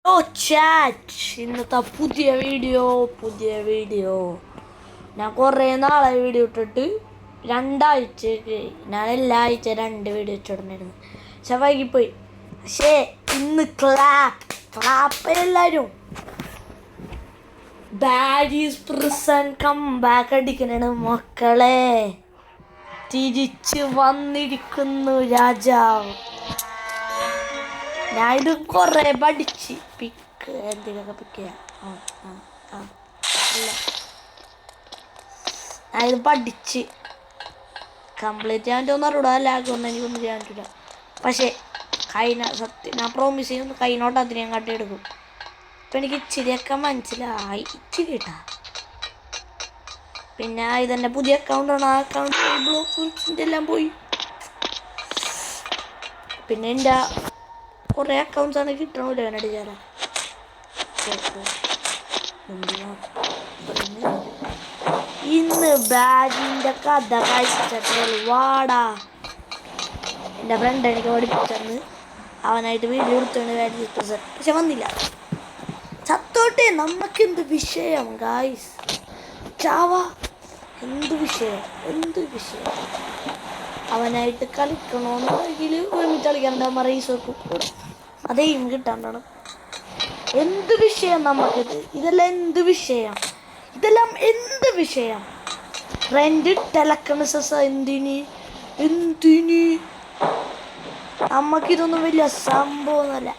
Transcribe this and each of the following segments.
Hello chat, ഇന്നത്തെ പുതിയ video ഞാൻ കുറേ നാളെ വീഡിയോ ഇട്ടിട്ട് രണ്ടാഴ്ചക്ക് ഞാൻ എല്ലാ ആഴ്ച 2 വീഡിയോ ഇട്ടിട്ടുണ്ടായിരുന്നു. പക്ഷെ വൈകിപ്പോയി. പക്ഷേ ഇന്ന് ക്ലാപ്പ് എല്ലാവരും ബാരീസ് പ്രിസൺ കംബാക്ക് അടിക്കണ മക്കളെ. തിരിച്ച് വന്നിരിക്കുന്നു രാജാവ്. ഞാൻ ഇത് കുറേ പഠിച്ച് പിക്ക് എന്തെങ്കിലുമൊക്കെ പിക്ക് ചെയ്യാം. ഞാൻ ഇത് പഠിച്ച് കംപ്ലീറ്റ് ചെയ്യാൻ പറ്റുമെന്ന് അറിയൂടാ. ലാഗൊന്നും എനിക്കൊന്നും ചെയ്യാൻ പറ്റില്ല. പക്ഷേ സത്യം ഞാൻ പ്രോമിസ് ചെയ്യുന്നു, കൈനോട്ടത്തിന് ഞാൻ കാട്ടിയെടുക്കും. ഇപ്പം എനിക്ക് ഇച്ചിരിയൊക്കെ മനസ്സിലായി. ഇച്ചിരി കേട്ടാ. പിന്നെ ഇതെൻ്റെ പുതിയ അക്കൗണ്ടാണ്. ആ അക്കൗണ്ട് ബ്ലോക്ക് എല്ലാം പോയി. പിന്നെ എൻ്റെ കുറേ അക്കൗണ്ട്സ് ആണ് കിട്ടണമില്ല അവനടി ചേരാൻ. ഇന്ന് ബാഗിൻ്റെ കഥ കഴിച്ചിട്ടുള്ളൂ. വാടാ, എൻ്റെ ഫ്രണ്ട് എനിക്ക് പഠിപ്പിച്ചെന്ന് അവനായിട്ട് വീഡിയോ എടുത്താണ് ബാഗ്. പക്ഷെ വന്നില്ല. ചത്തോട്ടെ, നമുക്കെന്ത് വിഷയം ഗായ്സ്. ചാവ, എന്ത് വിഷയം. അവനായിട്ട് കളിക്കണമെന്നുണ്ടെങ്കിൽ ഒരുമിച്ച് കളിക്കാനുണ്ടാകുമ്പോൾ റേസ് വെക്കും. അതേയും കിട്ടാണ്ടാണ്. എന്ത് വിഷയം നമുക്കിത്? ഇതെല്ലാം എന്ത് വിഷയം? റെന്റ് ടെലക്കണസ എന്തിന് നമുക്കിതൊന്നും വലിയ സംഭവമൊന്നുമല്ല.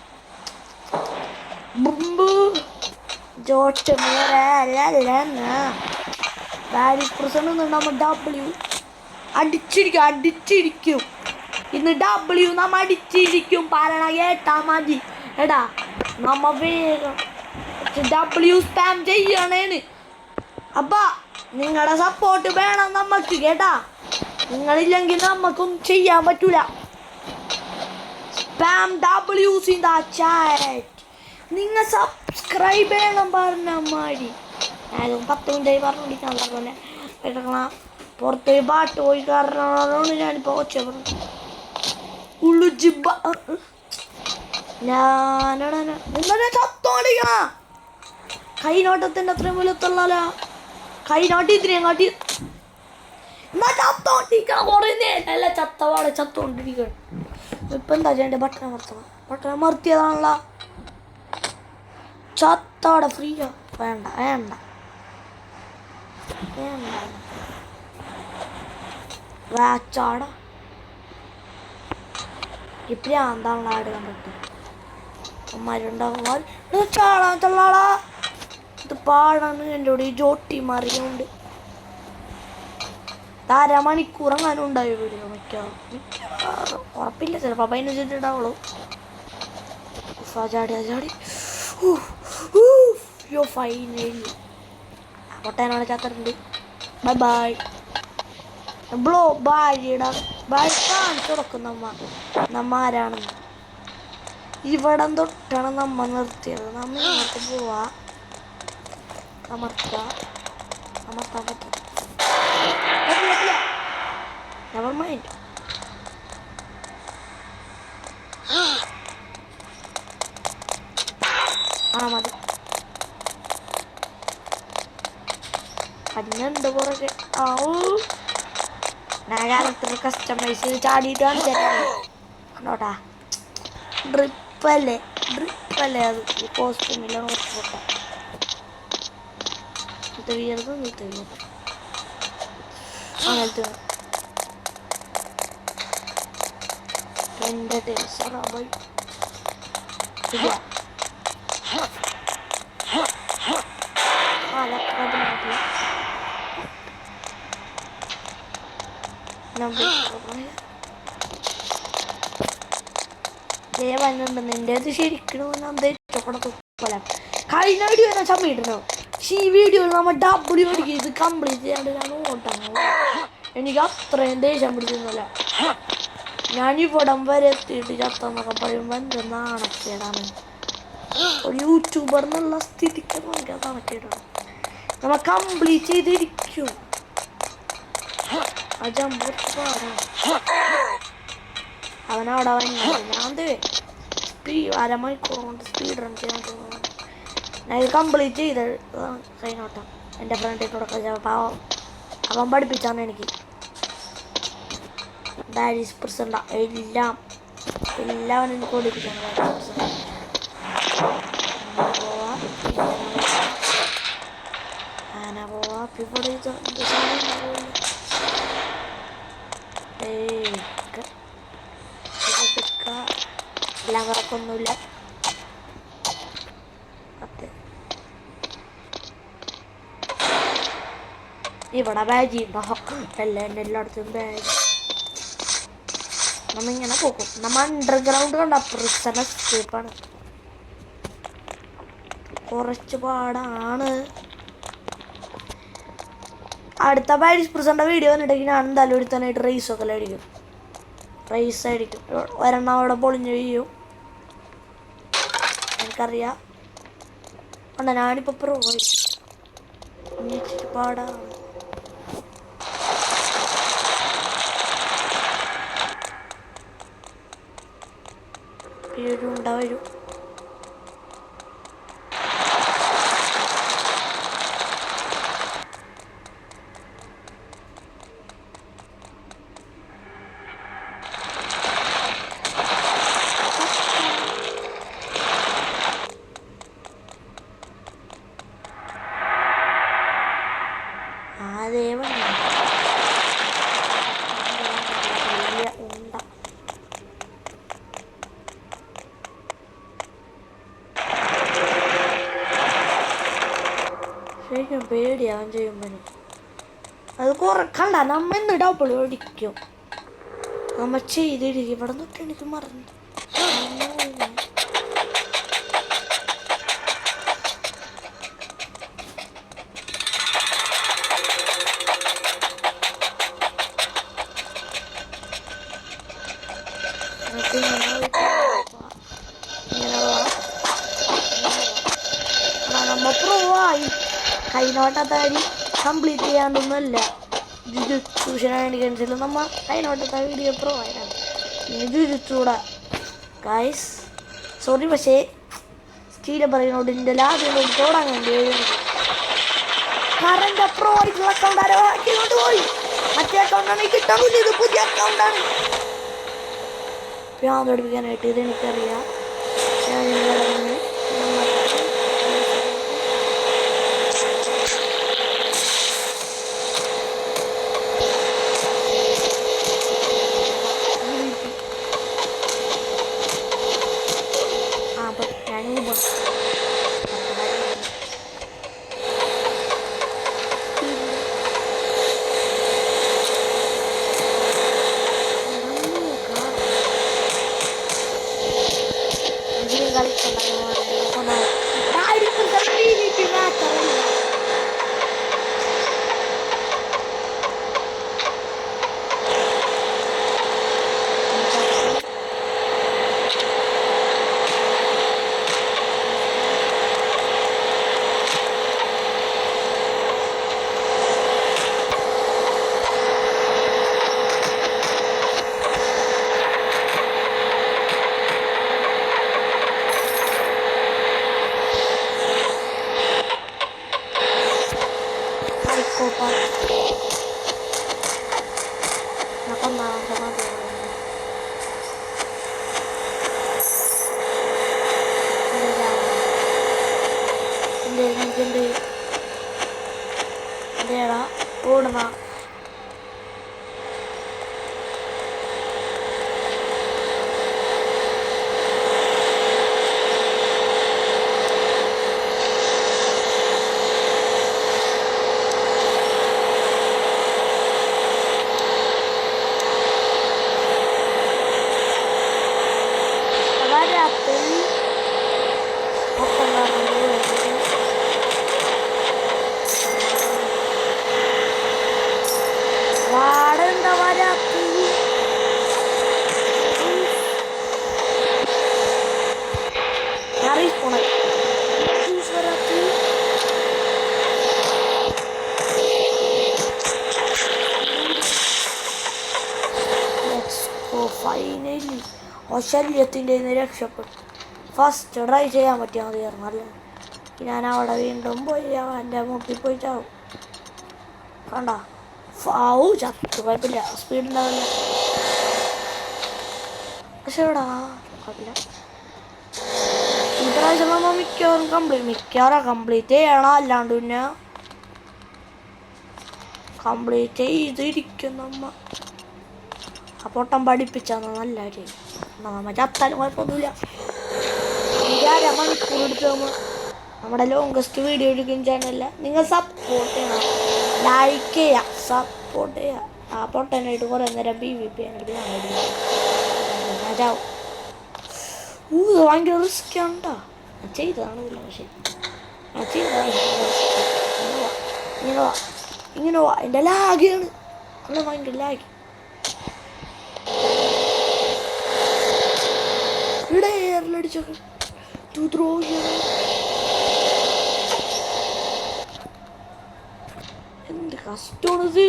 അടിച്ചിരിക്കും. ഇന്ന് W നമ്മ അടിച്ചിരിക്കും. പറയണ കേട്ടാ മതി. എടാ, നമ്മ വേഗം W സ്പാം ചെയ്യണേന്. അപ്പാ നിങ്ങളുടെ സപ്പോർട്ട് വേണം നമ്മക്ക് കേട്ടാ. നിങ്ങളില്ലെങ്കിൽ നമുക്കൊന്നും ചെയ്യാൻ പറ്റൂല. Spam W's in the chat. നിങ്ങൾ സബ്സ്ക്രൈബ് ചെയ്യണം പറഞ്ഞ മാടി. ഞാൻ 10 മിനിറ്റായി പറഞ്ഞോണ്ടിരിക്കാൻ പറഞ്ഞ കേട്ടണ. പുറത്ത് പാട്ട് പോയി കാരണമാണ് ഞാനിപ്പോൾ ഒച്ച പറഞ്ഞു. കൈനോട്ടത്തിന്റെ അത്രയും വലുത്തുള്ള കൈനോട്ടി ഇത്രയും കാട്ടി ചത്തോണ്ടിരിക്കണം. ഇപ്പൊ എന്താ ചെയ്യണ്ടേ? ബട്ടൺ മർത്തിയതാണല്ലോ. ചത്തോടെ ഫ്രീയോ? വേണ്ട വാച്ചാട ഇപ്പഴാന്താണ് ആട് കണ്ടിട്ട് അമ്മമാരുണ്ടാകുമ്പോൾ ചള്ളാടാ. ഇത് പാടാണ്. എൻ്റെ കൂടെ ഈ ജോട്ടി മാറിയുണ്ട്. 1/2 മണിക്കൂർ അങ്ങനെ ഉണ്ടായി വീഡിയോ. മിക്കവാറും ഉറപ്പില്ല, ചിലപ്പോൾ 15 ഉണ്ടാവുള്ളൂ. ചാടി ഫൈനലി പൊട്ടേനാണ് ചാത്തറുണ്ട്. ബൈ ബ്ലോ ഭാര്യയുടെ കാണിച്ചു കൊടുക്കും നമ്മ ആരാണെന്ന്. ഇവിടം തൊട്ടാണ് നമ്മ നിർത്തിയത്. നമ്മ ഇങ്ങോട്ട് പോവാ. അമർത്താൻ പറ്റും. Never mind. മതി. പഞ്ഞുണ്ട് പുറകെ. ഞാനത്ര കസ്റ്റമൈസ് ചാടിയിട്ടാണ് കണ്ടോട്ടാ. ഡ്രിപ്പല്ലേ അത് കോസ്റ്റ്യൂമിലാണ് കുറച്ച് പൊട്ട. അങ്ങനത്തെ എൻ്റെ ടേസ്റ്ററായി വന്നിട്ടുണ്ട്. നിന്റെ അത് ശരിക്കും കഴിഞ്ഞ വീഡിയോ ഞാൻ ചമ്മിട്ടുണ്ടോ? പക്ഷെ ഈ വീഡിയോയിൽ നമ്മൾ W അടിക്കുക. ഇത് കംപ്ലീറ്റ് ചെയ്യാണ്ട് ഞാൻ ഓട്ടാണ്. എനിക്ക് അത്രയും ദേഷ്യം പിടിച്ചിരുന്നില്ല. ഞാനിവിടം വരെ എത്തിയിട്ട് ചത്തെന്നൊക്കെ പറയുമ്പോൾ എൻ്റെ നാണക്കേടാണ്. ഒരു യൂട്യൂബർ എന്നുള്ള സ്ഥിതിക്ക് നമുക്ക് നാണക്കേടാണ്. നമ്മൾ കംപ്ലീറ്റ് ചെയ്തിരിക്കും. ആ ജമ്പ് പാടാണ്. അവനവിടെ വന്നത് ഞാൻ അരമണിക്കൂർ കൊണ്ട് സ്പീഡ് റൺ ചെയ്യാൻ തോന്നുന്നു. ഞാൻ ഇത് കംപ്ലീറ്റ് ചെയ്ത് കഴിഞ്ഞോട്ടാം. എൻ്റെ ഫ്രണ്ടിൽ കൂടെ പാവം അവൻ പഠിപ്പിച്ചാണ് എനിക്ക്. ഡാരിസ് പ്രസണ്ട എല്ലാം എനിക്ക് പഠിപ്പിച്ചാണ്. എല്ലാം കറക്കൊന്നുമില്ല. ഇവിടെ ബാജി ഉണ്ടോ? എല്ലായിടത്തും ബാജ്. നമ്മിങ്ങനെ പോകും. നമ്മ അണ്ടർഗ്രൗണ്ട് കണ്ട പ്രിസൺ എസ്കേപ്പാണ്. കുറച്ച് പാടാണ്. അടുത്ത പാരീസ് പ്രിസന്റെ വീഡിയോ കണ്ടിട്ടുണ്ടെങ്കിൽ ഞാൻ എന്തായാലും എടുത്താനായിട്ട് റേസൊക്കെ ആയിരിക്കും. ഒരെണ്ണം അവിടെ പൊളിഞ്ഞു വീഴും. എനിക്കറിയാം. ഉണ്ട് ഞാനിപ്പോൾ പ്രോ പാടാണ്. വരും. ശരിക്കും പേടിയാവും ചെയ്യുമ്പോൾ. അത് കണ്ട നമ്മ എന്ന് ഡബിൾ ഓടിക്കും. നമ്മ ചെയ്തിരിക്കും. ഇവിടെ നിന്നൊക്കെ എനിക്ക് മറന്നു. നമ്മ പ്രൂവായി. കൈനോട്ടത്തെ വഴി കംപ്ലീറ്റ് ചെയ്യാണ്ടൊന്നുമല്ല. ജുജുത്സുഷനാണെങ്കിൽ നമ്മ കൈനോട്ടത്തെ വീഡിയോ പ്രൂവായാണ്. പിന്നെ ജുജുത്സൂടെ ഗൈസ് സോറി, പക്ഷേ സ്റ്റീല പറയുന്നോട് എൻ്റെ ലാദ്യം തോടാൻ വേണ്ടി കറണ്ട് പ്രോ ആയിട്ടുള്ള അക്കൗണ്ട് ആരോട്ട് പോയി. മറ്റേ അക്കൗണ്ടാണ് കിട്ടാനില്ല. ഇത് പുതിയ അക്കൗണ്ടാണ്. ഞാൻ പഠിപ്പിക്കാനായിട്ട് ഇതെനിക്കറിയാം. ഓടുന്ന ഫൈനലി ശല്യത്തിൻ്റെ രക്ഷപ്പെട്ടു. ഫസ്റ്റ് ട്രൈ ചെയ്യാൻ പറ്റിയാൽ മതിയായിരുന്നു അല്ലേ. ഞാൻ അവിടെ വീണ്ടും പോയി എൻ്റെ മുട്ടിൽ പോയി ചാവും. കണ്ട ഫാവു ചത്തു, കുഴപ്പമില്ല, സ്പീഡ് ഉണ്ടാവില്ല. പക്ഷെ എവിടാ കുഴപ്പമില്ല. ഈ പ്രാവശ്യം നമ്മൾ മിക്കവാറും കംപ്ലീറ്റ് ചെയ്യണം. അല്ലാണ്ട് പിന്നെ കംപ്ലീറ്റ് ചെയ്തിരിക്കും നമ്മ. ആ പൊട്ടം പഠിപ്പിച്ചാൽ നല്ല കാര്യം. നമ്മ ചത്താലും കുഴപ്പമൊന്നുമില്ല. മണിക്കൂർ എടുത്ത് നമ്മുടെ ലോങ്കസ്റ്റ് വീഡിയോ എടുക്കുന്ന ചാനലല്ല. നിങ്ങൾ സപ്പോർട്ട് ചെയ്യണം, ലൈക്ക് ചെയ്യുക, സപ്പോർട്ട് ചെയ്യുക. ആ പൊട്ടനായിട്ട് കുറേ നേരം PvP ചാവും. ഭയങ്കര റിസ്ക് ഉണ്ടോ? ഞാൻ ചെയ്തതാണ്. പക്ഷേ ഞാൻ ചെയ്തതാണ്. ഇങ്ങനെ വാ എൻ്റെ ലാഗാണ്. അല്ല ഭയങ്കര ലാഗ്. ഇവിടെ എയറിലടിച്ചൊക്കെ എന്ത് കഷ്ടമാണത്.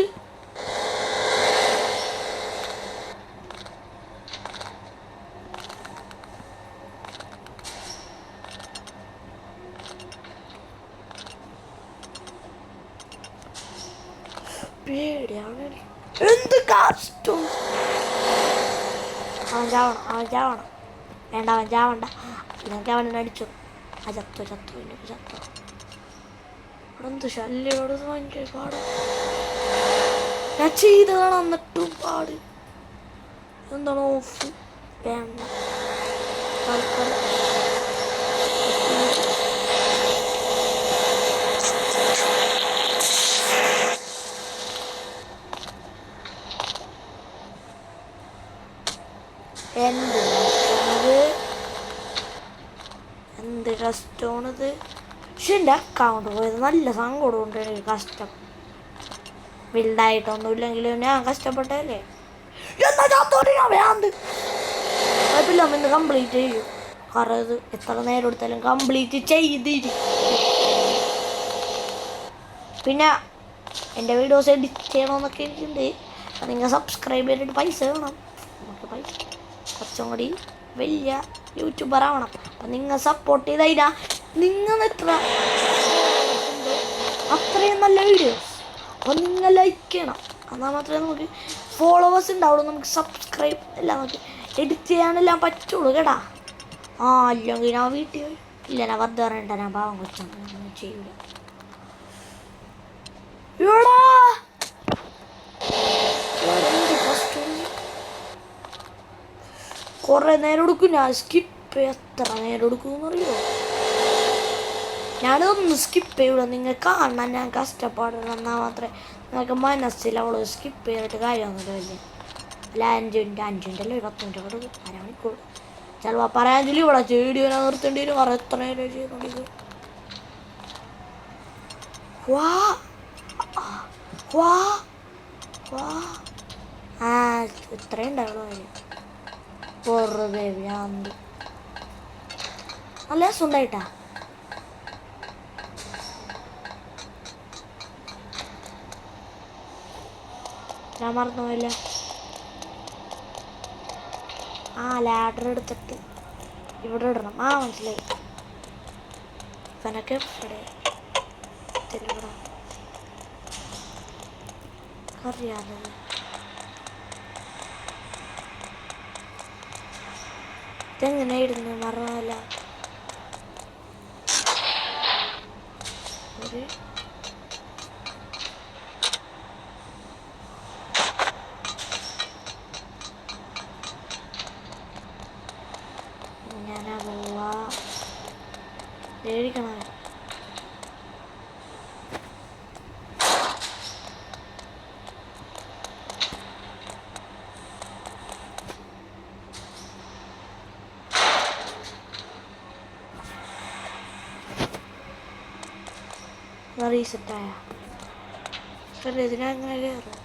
പേടിയാണ്. എന്ത് കഷ്ടം. അവൻ ചാവണം. വേണ്ട, അവൻ ചാവണ്ട. ഇതൊക്കെ അവനെ അടിച്ചു. ചത്തു. ഇവിടെ എന്ത് ശല്യോട് ഭയങ്കര പാട്. ഞാൻ ചെയ്തതാണ് എന്നിട്ടും പാട്. എന്താണ് ഓഫ്? വേണ്ട. എന്ത് കഷ്ടമാണിത്. പക്ഷെ എൻ്റെ അക്കൗണ്ട് പോയത് നല്ല സങ്കടം ഉണ്ട്. എനിക്ക് കഷ്ടം. ബിൽഡായിട്ടൊന്നും ഇല്ലെങ്കിലും ഞാൻ കഷ്ടപ്പെട്ടല്ലേ. കുഴപ്പമില്ല, ഇന്ന് കംപ്ലീറ്റ് ചെയ്യും. കാരണം ഇത് എത്ര നേരം എടുത്താലും കംപ്ലീറ്റ് ചെയ്തിരിക്കും. പിന്നെ എൻ്റെ വീഡിയോസ് എഡിറ്റ് ചെയ്യണമെന്നൊക്കെ എനിക്കുണ്ട്. നിങ്ങൾ സബ്സ്ക്രൈബ് ചെയ്തിട്ട് പൈസ വേണം. നമുക്ക് പൈസ കുറച്ചും കൂടി വലിയ യൂട്യൂബർ ആവണം. അപ്പം നിങ്ങൾ സപ്പോർട്ട് ചെയ്താൽ നിങ്ങൾ എത്ര അത്രയും നല്ല വീഡിയോസ് അപ്പോൾ നിങ്ങൾ ലൈക്ക് ചെയ്യണം. എന്നാൽ മാത്രമേ നമുക്ക് ഫോളോവേഴ്സ് ഉണ്ടാവുള്ളൂ. നമുക്ക് സബ്സ്ക്രൈബ് എല്ലാം നമുക്ക് എഡിറ്റ് ചെയ്യാനെല്ലാം പറ്റുള്ളൂ കേട്ടാ. അല്ലെങ്കിൽ ഞാൻ വീട്ടിൽ ഇല്ല, ഞാൻ വെറുതെ പറയണ്ട, ഞാൻ പാവം കൊച്ചാണ്, ചെയ്യൂല. കുറേ നേരം എടുക്കും. ഞാൻ സ്കിപ്പ് എത്ര നേരം എടുക്കുമെന്ന് അറിയോ? ഞാനൊന്ന് സ്കിപ്പ് ചെയ്യൂല. നിങ്ങൾ കാണാൻ ഞാൻ കഷ്ടപ്പാടുള്ള എന്നാൽ മാത്രമേ നിങ്ങൾക്ക് മനസ്സിലാവുള്ളൂ. സ്കിപ്പ് ചെയ്തിട്ട് കാര്യമൊന്നുമില്ല. വലിയ അല്ല 5 മിനിറ്റ് അല്ലേ 10 മിനിറ്റ് കൂടെ അരമണിക്കൂർ ചിലപ്പോൾ പറയാൻ ചൊല്ലി ഇവിടെ വീഡിയോ നിർത്തേണ്ടി വരും. വേറെ എത്ര നേരം ചെയ്യുന്നുണ്ട്. ഇത്രയും ഉണ്ടാവുള്ളൂ. വെറുതെ ഭ്രാന്തി. നല്ല രസമുണ്ടായിട്ടാ. ഞാൻ മറന്നുപോയില്ല. ലാഡർ എടുത്തിട്ട് ഇവിടെ ഇടണം. മനസ്സിലായി. ഇവനൊക്കെ ഇവിടെ അറിയാതെ ഇതെങ്ങനെ ഇടുന്നു മറന്നല്ല. ഞാനാ പോവാ പേടിക്കണ. റീസെറ്റായ ഇതിനങ്ങനെ കയറും.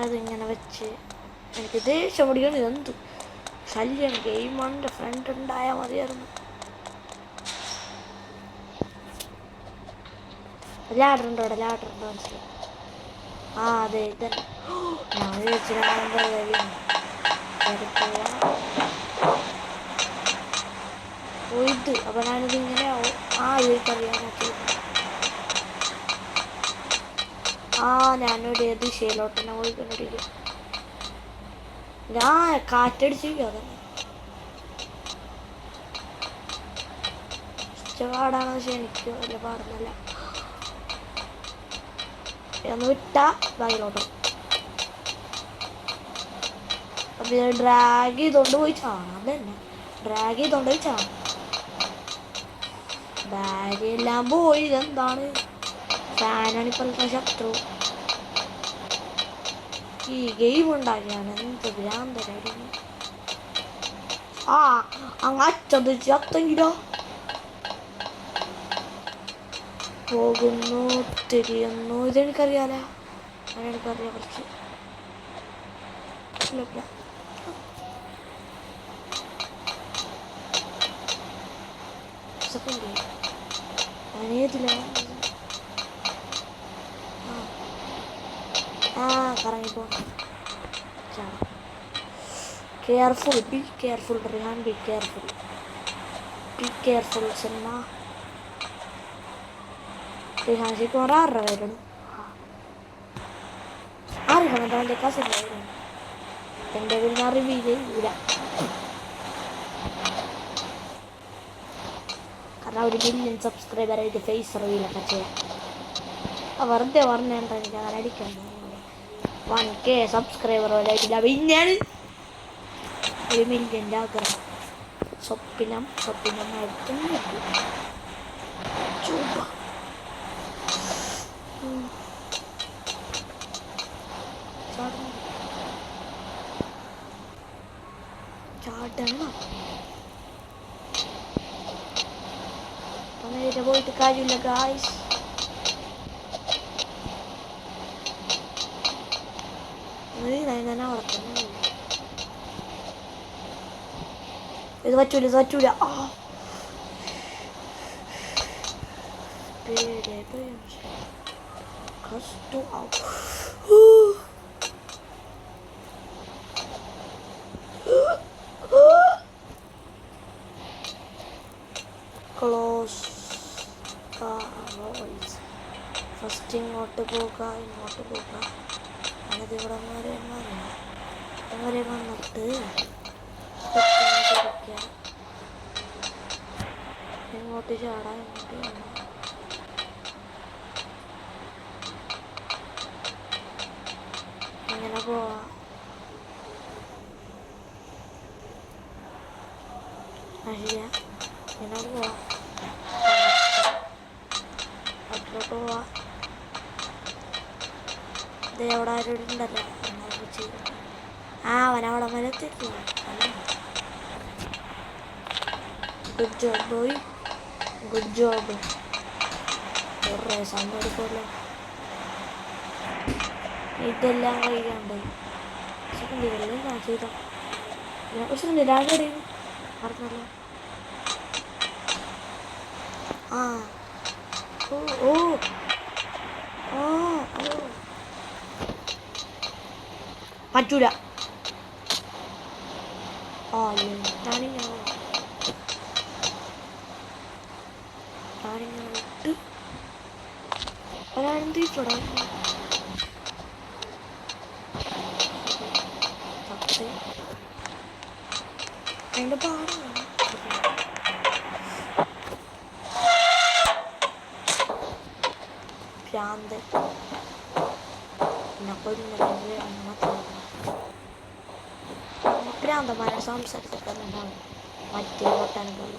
അതിങ്ങനെ വെച്ച് എനിക്ക് ദേഷ്യം പിടിക്കണം. ഇതെന്ത് ശല്യം. ഗെയിമിൻ്റെ ഫ്രണ്ട് ഉണ്ടായാൽ മതിയായിരുന്നു. ലാഡറുണ്ടോ അവിടെ? ലാഡറുണ്ടോ? മനസ്സിലായി. ആ അതെ ഇതന്നെ. ഞാൻ വിളിച്ചിട്ട് പോയിട്ട് അപ്പൊ ഞാനിത് ഇങ്ങനെ ആ ഇവർക്കറിയാനാക്കി. ആ ഞാനൊരു ദിശയിലോട്ട് തന്നെ പോയിക്കൊണ്ടിരിക്കും. ഞാൻ കാറ്റടിച്ചിരിക്കും. അതന്നെ ഇഷ്ടപാടാണ്. പക്ഷെ എനിക്ക് വലിയ പാടുന്നില്ല. ഒന്ന് വിട്ടാ ബാഗിലോട്ടോ. അപ്പൊ ഇത് ഡ്രാഗ് ചെയ്തോണ്ട് പോയി ചാണം. അതന്നെ ഡ്രാഗ് ചെയ്തോണ്ട് പോയി ചാണം. ബാഗ് എല്ലാം പോയി. ഇതെന്താണ്? ഫാനാണ് ഇപ്പോഴത്തെ ശത്രു. ഈ ഗെയിം ഉണ്ടാക്കിയാണ് എന്ത് ഭ്രാന്തരായിരുന്നു. ആ അങ്ങ് അറ്റത് ചത്തെങ്കിലോ. പോകുന്നു തിരിയുന്നു. ഇതെനിക്കറിയാലോ. എനിക്കറിയാം കുറച്ച്. ഞാനേതിലാണ്? ആ കറങ്ങിപ്പോ. Careful, be careful Rihan, be careful, be careful cinema. Rihan ശരിക്കും 6 വരുന്നു. ആ റിഹാൻ എൻ്റെ കസിൻ വരുന്നു. എൻ്റെ പേര് ഞാൻ റിവ്യൂ ചെയ്യൂല. കാരണം ഒരു 1 മില്യൺ സബ്സ്ക്രൈബറായിട്ട് ഫേസ് റിവ്യൂലൊക്കെ ചെയ്യാം. വെറുതെ പറഞ്ഞിട്ട് എനിക്ക് അങ്ങനെ അടിക്കാൻ 1K സബ്സ്ക്രൈബർ പോലെ ആയിട്ടില്ല. പിന്നെയാണ് 1 മില്യൻ്റെ ആഗ്രഹം. സ്വപ്നമായിട്ടും ചൂപ്പ ചാടണം. നേരെ പോയിട്ട് കാര്യമില്ല ഗായ്സ്. ഞാൻ അവിടെ തന്നെ. ഇത് പറ്റൂല, ഇത് പറ്റൂല. ക്ലോസ് ഫസ്റ്റ് ഇങ്ങോട്ട് പോവുക, ഇങ്ങോട്ട് പോവുക. അത് ഇവിടെ വരെ വന്നിട്ട് ഇങ്ങോട്ട് ചാടാം. ഇങ്ങോട്ട് ഇങ്ങനെ പോവാ. ശരിയാ, ഇങ്ങനെ പോവാ. അതിലോട്ട് പോവാ. ഇത് എവിടെ ആരും ഉണ്ടല്ലോ. അവനവിടെ വരെ എത്തിയിട്ടില്ല. Good job boy, good job. കുറേ സമയം എടുക്കുമല്ലോ ഇതെല്ലാം കഴിക്കാണ്ട്. സെക്കൻഡിലെല്ലാം ഞാൻ ചെയ്തോ. പക്ഷെ രാജറിയും പറഞ്ഞല്ലോ. ഓ പറ്റൂല. ഇട്ട് ഒരാളെന്തിട്ടോടാ അതിൻ്റെ പാടാണ്. ഭ്രാന്ത് ഭ്രാന്തമാരെ സംസാരിച്ചിട്ട് ഉണ്ടാവും. മറ്റേ പൊട്ടാനും പോലെ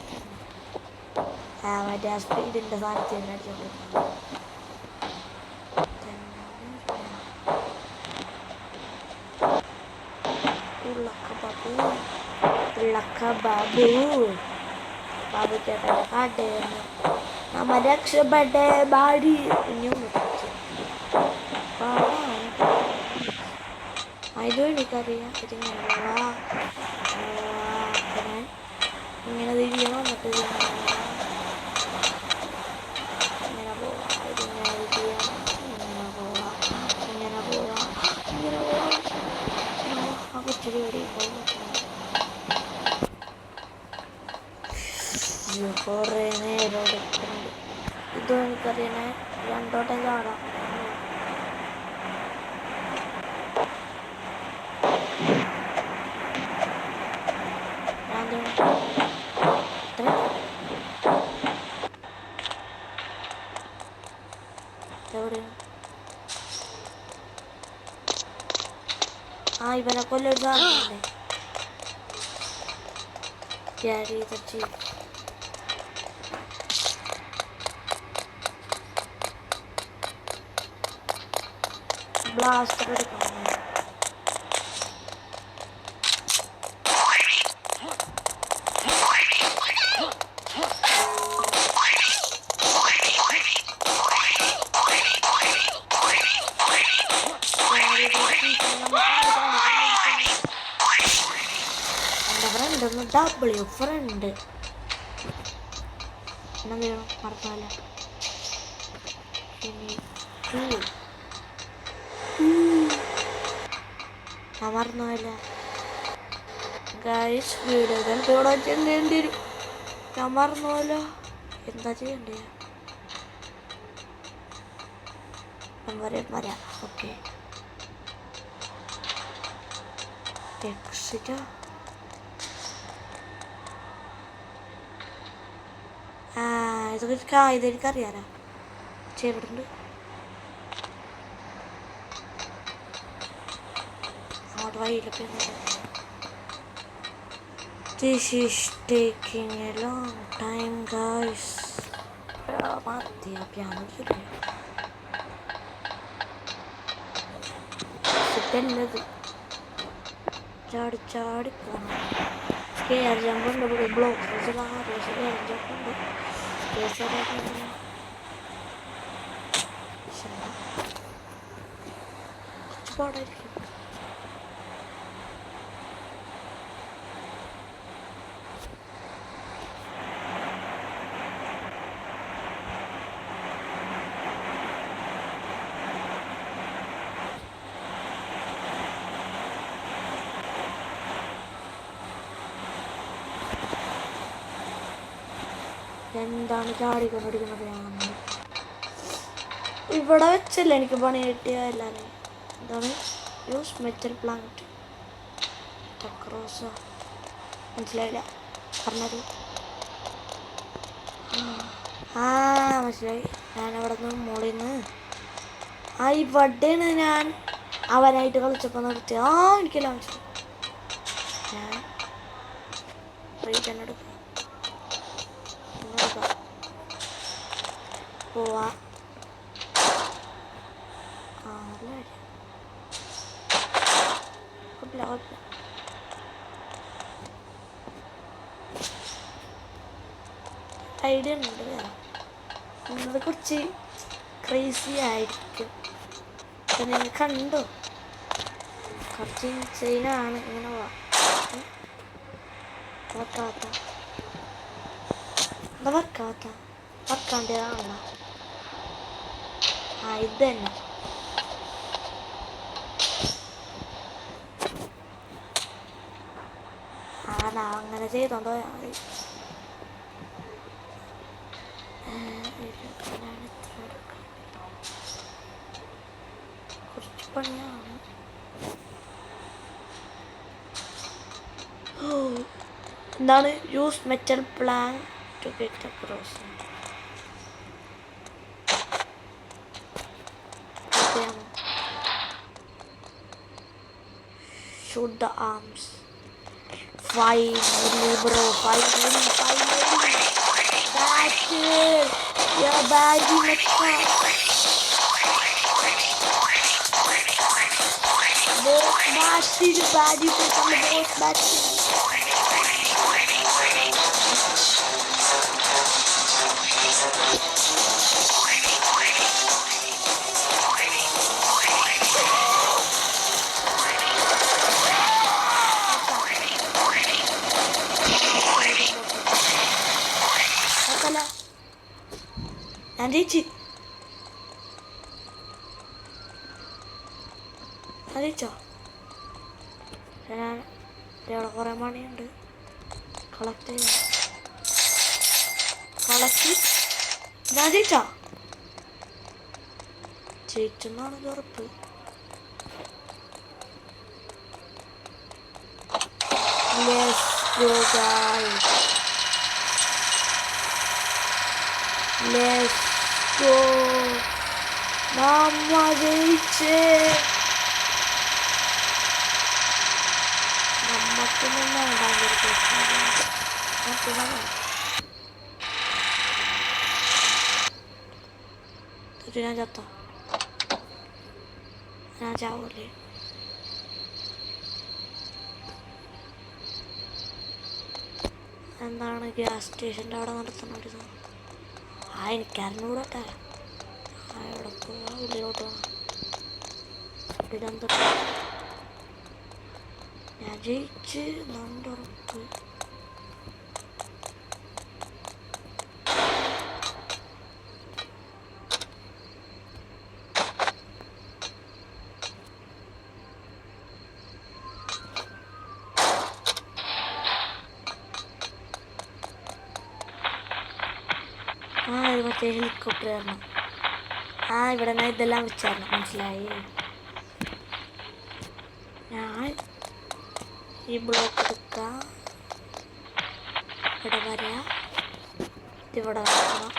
മറ്റേ ആ സ്പീഡിൻ്റെ സാധനത്തിൽ തന്നെ അടിച്ചോണ്ടിരിക്കും. ബാബു ബാബു ചേട്ടൻ്റെ കാട്ടേന്ന് നമ്മ രക്ഷപ്പെട്ടേ ബാടി. ഇനിയൊന്നും ഇതും എനിക്കറിയാം. ഇതിങ്ങനെ ഇങ്ങനെ തിരിയണം. എന്നിട്ട് ഇങ്ങനെ പോവാം. ഇതിങ്ങനെ തിരിയണം. ഇങ്ങനെ പോവാം. ഇങ്ങനെ കുറേ നേരം എടുക്കുന്നുണ്ട്. ഇതും എനിക്കറിയണേ രണ്ടോട്ടം ചാടാം. ഇവനെ കൊല്ലൊരു സാധനമല്ലേ ക്യാരി ചെയ്തിട്ട് ബ്ലാസ്റ്റർ എടുക്കണം. ഡബ്ല്യു ഫ്രണ്ട് എന്നാ വേണം മറക്കാല. ഞാൻ മറന്നുപോയില്ല ഗൈസ്. വീഡിയോ ചിലപ്പോൾ ചെയ്യേണ്ടി വരും. ഞാൻ മറന്നുപോയല്ലോ. എന്താ ചെയ്യണ്ടേ? വരാം. Okay exit. ഇതൊക്കെ അറിയാലോ. ചെയ്തിട്ടുണ്ട്. അങ്ങോട്ട് വഴിയിലൊക്കെ This is taking a long time, guys. മതിയാ പിയാനോ ശരിയല്ലത്. ചാടി പോകണം. കയർ ജമ്പുണ്ട്. ബ്ലോക്ക് കയർ ജമ്പുണ്ട്. കുറച്ച് പാടായിരിക്കും. എന്താണ് ചാടിക്കൊണ്ടിരിക്കുന്നത്? ഞാൻ ഇവിടെ വെച്ചല്ലേ എനിക്ക് പണി കിട്ടിയ എല്ലാവരും. എന്താണ് യൂസ് മെറ്റൽ പ്ലാന്റ് ടക്രോസ മനസ്സിലായില്ല പറഞ്ഞത്. മനസ്സിലായി. ഞാനവിടെ നിന്ന് മുകളിൽ നിന്ന് ഇവിടെയാണ് ഞാൻ അവനായിട്ട് കളിച്ചപ്പോൾ നിർത്തി. എനിക്കെല്ലാം മനസ്സിലായി. ഞാൻ റീറ്റൻ എടുക്കാം. പോവാ ഐഡിയ ഉണ്ട്. അത് കുറച്ച് ക്രേസി ആയിരിക്കും. നിങ്ങൾ കണ്ടോ? കുറച്ച് ഇൻസൈനാണ്. ഇങ്ങനെ വർക്കാണ്ടതാണല്ലോ. ഇത് തന്നെ. അങ്ങനെ ചെയ്തോണ്ടോ മതി. കുറച്ച് പണിയാണ്. എന്താണ് use metal plan to get across. Shoot the arms. Finally, bro. Finally. That's it. Yeah, baby, let's go. Boss Basti, the baby, become the boss Basti. അറിയിച്ചോ? ഞാൻ ഇവിടെ കുറേ മണിയുണ്ട് കളക്ട് ചെയ്യാൻ. കളക്കി ഞാൻ ജയിച്ചെന്നാണ് ഉറപ്പ്. Let's go guys. Let's go. നമ്മ ജയിച്ചേ. നമുക്ക് ഞാൻ ചത്ത ഞാൻ ചാവൂലേ? എന്താണ് ഗ്യാസ് സ്റ്റേഷൻ്റെ അവിടെ നടത്തുന്ന ഒരു സാധനം? എനിക്കറിഞ്ഞൂടട്ടെ. എവിടെ പോവാ? ഉള്ളിലോട്ട് പോകണം. ഇതെന്തൊക്കെ ഞാൻ ജയിച്ച് നമ്മുടെ ഉറപ്പ്. മറ്റേ ഹെലികോപ്റ്റർ ആയിരുന്നു. ഇവിടെ ഞാൻ ഇതെല്ലാം വെച്ചായിരുന്നു. മനസ്സിലായി. ഞാൻ ഈ ബ്ലോക്ക് എടുക്കാം. ഇവിടെ വരാം. ഇതിവിടെ വെക്കണം.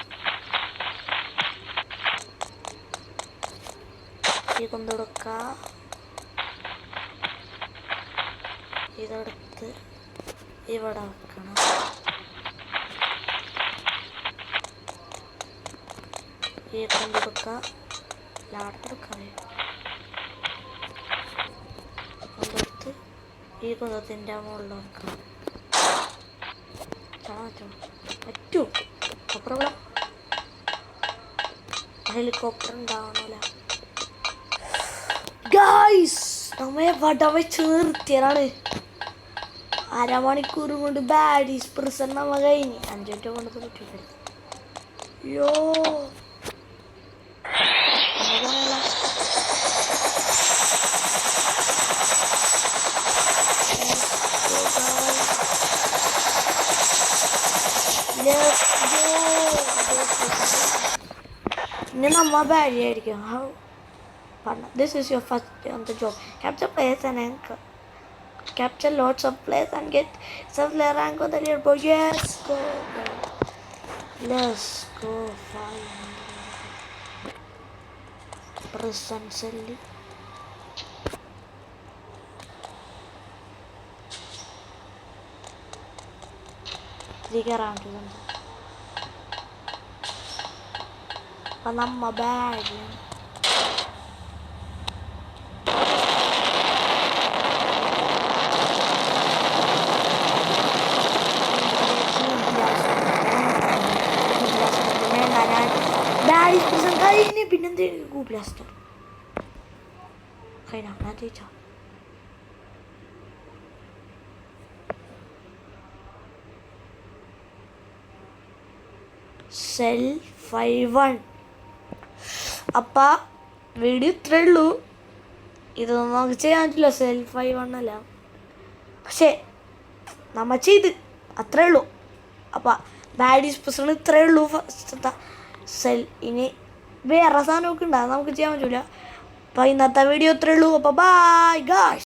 ഈ കൊണ്ടെടുക്കാം. ഇതെടുത്ത് ഇവിടെ വെക്കണം. ഈ കൊണ്ടെടുക്കുക. ലാടെടുക്കാം. കൊണ്ടെടുത്ത് ഈ കുന്തത്തിൻ്റെ മുകളിൽ വെക്കണം. പറ്റൂ. അപ്പുറം ഹെലികോപ്റ്റർ ഉണ്ടാവണല്ലോ. ഗായ്സ് നമ്മെ വട വെച്ച് നിർത്തിയതാണ്. അരമണിക്കൂർ കൊണ്ട് ബാഡീസ് പ്രിസൺ നമ്മ കഴിഞ്ഞ് 5 മിനിറ്റ് കൊണ്ട് പറ്റില്ല. യോ ഇനി നമ്മ ബാഡി ആയിരിക്കും. This is your first day on the job. Capture players and anchor. Capture lots of players and get some rank on the leaderboard. Yes, go. Let's go. 500. Prison cell. Around them. And I'm my bag. Bad is present. Kaini pinande go blaster. Kaina na teacher. Cell 5-1. അപ്പാ video ഇത്രേ ഉള്ളൂ. ഇതൊന്നും നമുക്ക് ചെയ്യാൻ പറ്റില്ല. Cell 5-1 അല്ല, പക്ഷേ നമ്മ ചെയ്ത് അത്രേ ഉള്ളൂ. അപ്പം ബാഡീസ് പ്രശ്നം ഇത്രേ ഉള്ളൂ. ഫസ്റ്റ് സെൽ ഇനി വേറെ സാധനമൊക്കെ ഉണ്ടാകും, നമുക്ക് ചെയ്യാൻ പറ്റില്ല. അപ്പം ഇന്നത്തെ വീഡിയോ ഇത്രേ ഉള്ളൂ. അപ്പം ബൈ ഗായ്സ്.